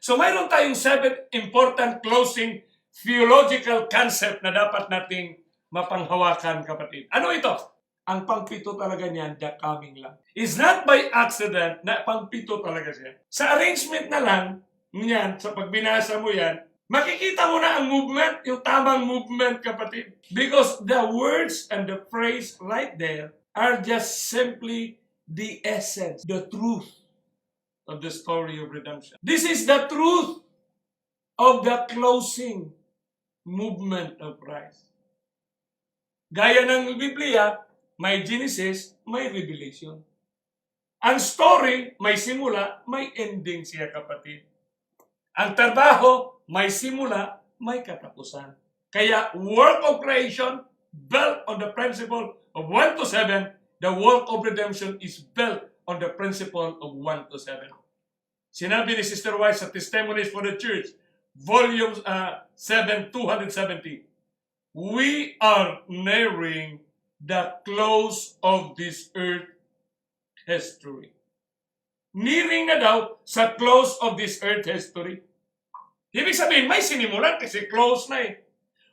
So mayroon tayong 7 important closing theological concept na dapat nating mapanghawakan, kapatid. Ano ito? Ang pangpito talaga niyan, the coming Lamb. It's not by accident na pangpito talaga siya. Sa arrangement na lang, niyan, sa pagbinasa mo yan, makikita mo na ang movement, yung tamang movement, kapatid. Because the words and the phrase right there are just simply the essence, the truth of the story of redemption. This is the truth of the closing movement of Christ. Gaya ng Biblia, may Genesis, may Revelation. Ang story, may simula, may ending siya, kapatid. Ang trabaho, may simula, may katapusan. Kaya, work of creation, built on the principle of 1 to 7, the work of redemption is built on the principle of 1 to 7. Sinabi ni Sister White sa Testimonies for the Church, Volume 7, 270, we are nearing the close of this earth history. Nearing na daw sa close of this earth history. Ibig sabihin, may sinimulan kasi close na eh.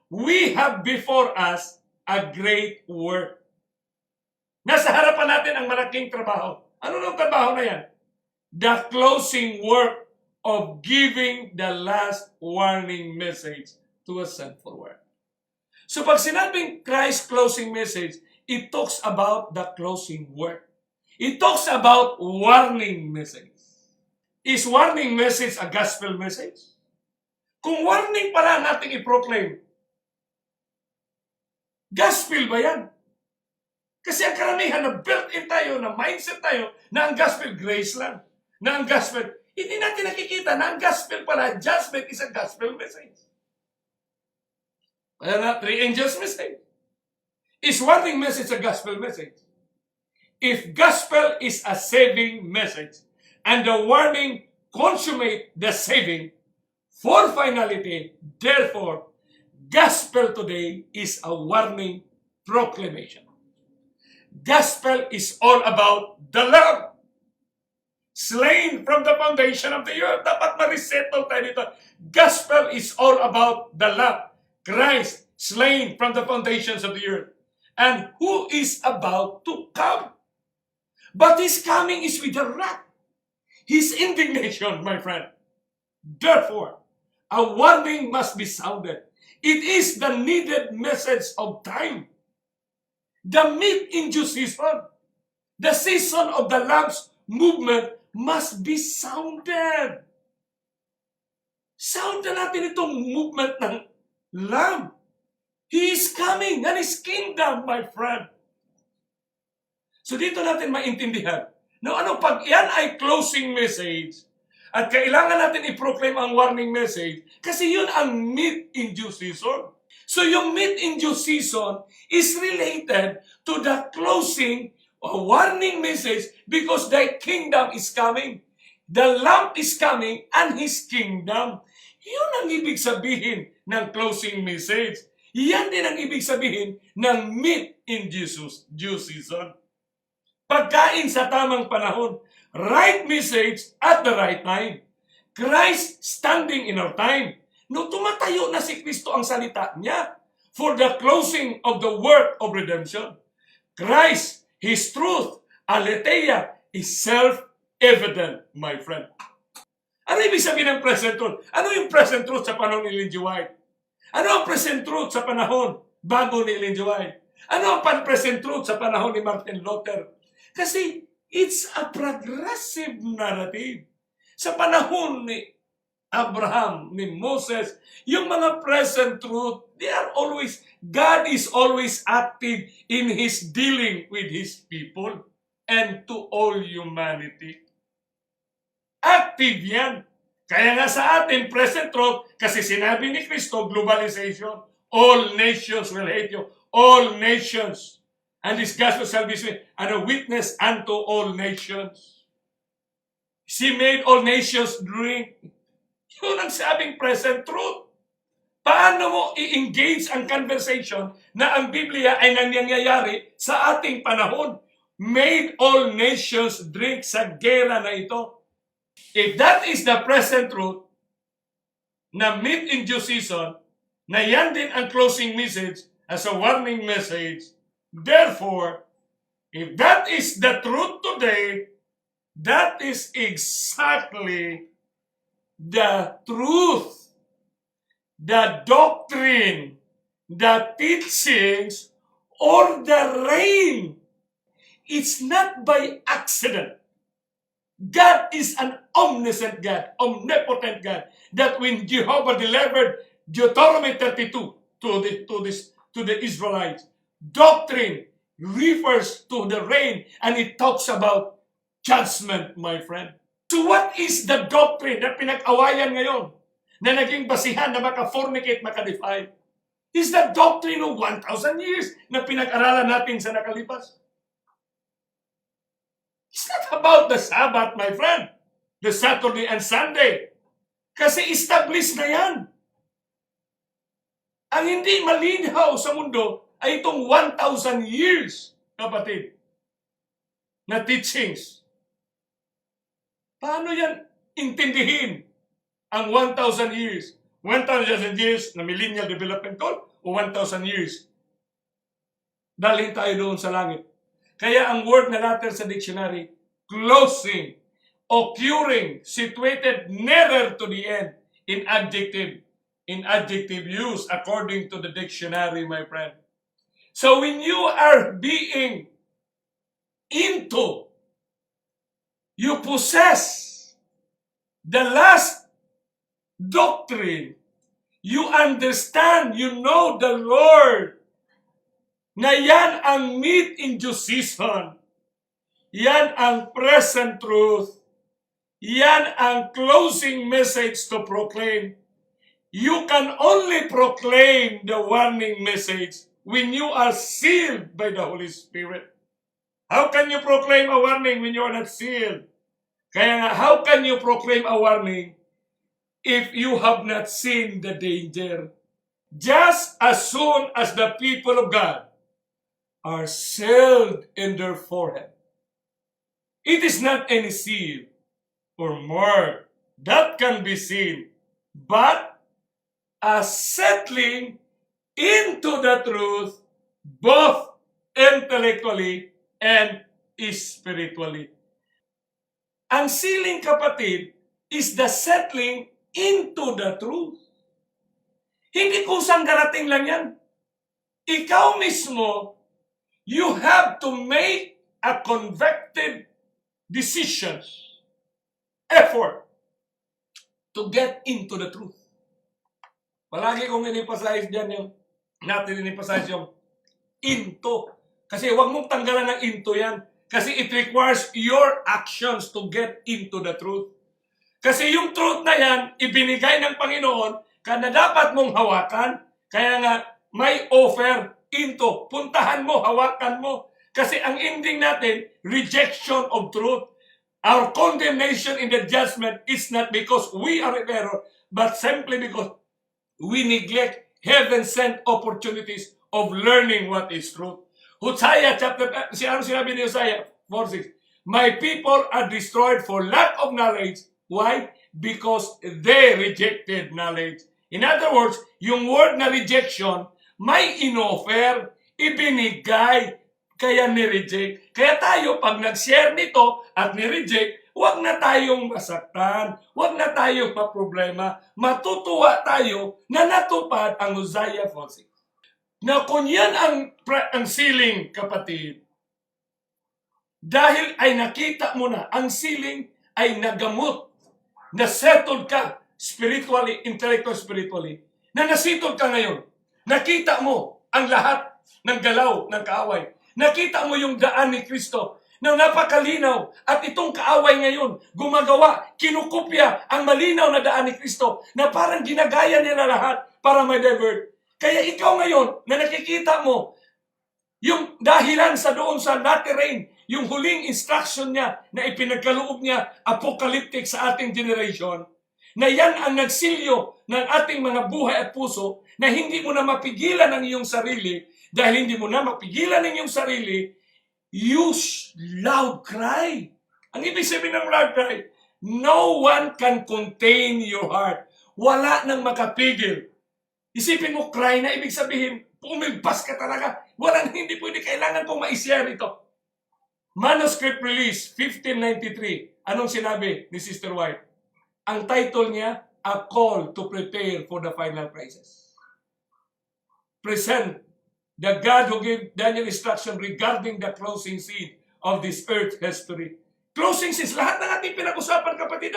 We have before us a great work. Nasa harapan natin ang malaking trabaho. Ano nung trabaho na yan? The closing work of giving the last warning message to a sinful world. So pag sinabing Christ closing message, it talks about the closing work. It talks about warning message. Is warning message a gospel message? Kung warning pala nating i-proclaim, gospel ba yan? Kasi ang karamihan na built-in tayo, na mindset tayo, na ang gospel grace lang. Na ang gospel, hindi natin nakikita na ang gospel pala, judgment is a gospel message. Kaya na, 3 angels message. Is warning message a gospel message? If gospel is a saving message, and the warning consummate the saving, for finality, therefore, gospel today is a warning proclamation. Gospel is all about the Lamb, slain from the foundation of the earth. Dapat ma-resettle tayo dito. Gospel is all about the Lamb, Christ, slain from the foundations of the earth, and who is about to come. But his coming is with a wrath, his indignation, my friend. Therefore, a warning must be sounded. It is the needed message of time. The meet in due season. The season of the Lamb's movement must be sounded. Soundan natin itong movement ng Lamb. He is coming and his kingdom, my friend. So dito natin maintindihan na pag yan ay closing message at kailangan natin i-proclaim ang warning message kasi yun ang meet in due season. So yung meet in due season is related to the closing or warning message because the kingdom is coming. The Lamb is coming and his kingdom. Yun ang ibig sabihin ng closing message. Yan din ang ibig sabihin ng meet in due season. Pagkain sa tamang panahon. Right message at the right time. Christ standing in our time. Nung tumatayo na si Kristo ang salita niya for the closing of the work of redemption. Christ, His truth, aletheia, is self-evident, my friend. Ano ibig sabihin ng present truth? Ano yung present truth sa panahon ni Ellen G. White? Ano ang present truth sa panahon bago ni Ellen G. White? Ano ang present truth sa panahon ni Martin Luther? Kasi it's a progressive narrative. Sa panahon ni Abraham, ni Moses, yung mga present truth, God is always active in His dealing with His people and to all humanity. Active yan. Kaya nga sa atin, present truth, kasi sinabi ni Kristo, globalization, all nations will hate you, all nations. And this gospel shall be seen and a witness unto all nations. She made all nations drink. Yun ang sabing present truth. Paano mo i-engage ang conversation na ang Biblia ay nangyayari sa ating panahon? Made all nations drink sa gera na ito. If that is the present truth, na meet in due season, na yan din ang closing message as a warning message. Therefore, if that is the truth today, that is exactly the truth, the doctrine, the teachings, or the reign. It's not by accident. God is an omniscient God, omnipotent God, that when Jehovah delivered Deuteronomy 32 to the Israelites, doctrine refers to the reign, and it talks about judgment, my friend. So what is the doctrine na pinag-awayan ngayon na naging basihan na maka-fornicate, maka-defile? Is the doctrine of 1,000 years na pinag-aralan natin sa nakalipas? It's not about the Sabbath, my friend. The Saturday and Sunday. Kasi established na yan. Ang hindi malinaw sa mundo ay itong 1,000 years, kapatid, na teachings. Paano yan intindihin ang 1,000 years? 1,000 years na millennial development goal o 1,000 years? Dalhin tayo doon sa langit. Kaya ang word na natin sa dictionary, closing, occurring, situated nearer to the end in adjective use according to the dictionary, my friend. So when you are being into, you possess the last doctrine, you understand, you know the Lord, na yan ang meet in due season, yan ang present truth, yan ang closing message to proclaim. You can only proclaim the warning message when you are sealed by the Holy Spirit. How can you proclaim a warning when you are not sealed? Kaya nga, how can you proclaim a warning if you have not seen the danger? Just as soon as the people of God are sealed in their forehead, it is not any seal or mark that can be seen, but a settling into the truth, both intellectually and spiritually. Ang sealing, kapatid, is the settling into the truth. Hindi kusang darating lang yan. Ikaw mismo, you have to make a convicted decision, effort, to get into the truth. Palagi kong in-emphasize dyan yung, natin in-emphasize yung into. Kasi huwag mong tanggalan ng into yan. Kasi it requires your actions to get into the truth. Kasi yung truth na yan, ibinigay ng Panginoon, na dapat mong hawakan. Kaya nga, may offer into. Puntahan mo, hawakan mo. Kasi ang ending natin, rejection of truth. Our condemnation in the judgment is not because we are in error, but simply because we neglect heaven-sent opportunities of learning what is truth. Hosea chapter, ano sinabi ni Hosea 4:6? My people are destroyed for lack of knowledge. Why? Because they rejected knowledge. In other words, yung word na rejection, may inoffer, ibinigay, kaya ni-reject. Kaya tayo, pag nag-share nito at ni-reject, huwag na tayong masaktan, huwag na tayong maproblema. Matutuwa tayo na natupad ang Hosea 4:6. Na kung yan ang sealing, kapatid, dahil ay nakita mo na, ang sealing ay nagamot, na settled ka spiritually, intellectual spiritually, na nasettled ka ngayon. Nakita mo ang lahat ng galaw ng kaaway. Nakita mo yung daan ni Kristo na napakalinaw, at itong kaaway ngayon gumagawa, kinukopya ang malinaw na daan ni Kristo na parang ginagaya nila lahat para may divert. Kaya ikaw ngayon na nakikita mo yung dahilan sa doon sa latter rain, yung huling instruction niya na ipinagkaloob niya, apocalyptic sa ating generation, na yan ang nagsilyo ng ating mga buhay at puso, na hindi mo na mapigilan ang iyong sarili. Dahil hindi mo na mapigilan ang iyong sarili, use loud cry. Ang ibig sabihin ng loud cry, no one can contain your heart. wala nang makapigil. Isipin mo, cry na ibig sabihin, pumilpas ka talaga. Walang hindi pwede, kailangan kong ma-share ito. Manuscript release, 1593. Anong sinabi ni Sister White? Ang title niya, A Call to Prepare for the Final Crisis. Present the God who gave Daniel instruction regarding the closing scene of this earth history. Closing scenes, lahat ng ating pinag-usapan, kapatid,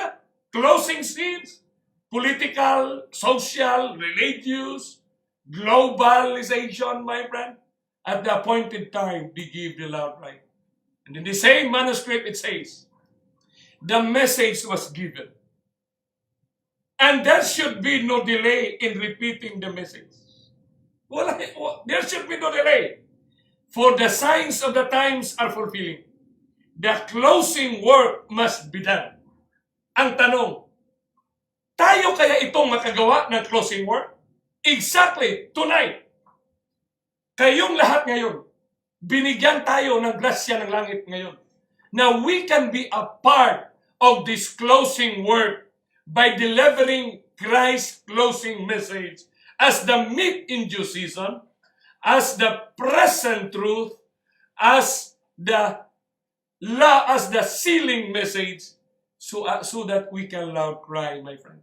closing scenes, political, social, religious, globalization, my friend. At the appointed time, they give the loud right. And in the same manuscript, it says, the message was given. And there should be no delay in repeating the message. There should be no delay. For the signs of the times are fulfilling. The closing work must be done. Ang tanong, tayo kaya itong makagawa ng closing work? Exactly, tonight. Kayong lahat ngayon, binigyan tayo ng grasya ng langit ngayon. Now we can be a part of this closing work by delivering Christ's closing message as the meat in due season, as the present truth, as the law, as the sealing message, so that we can loud cry, my friend.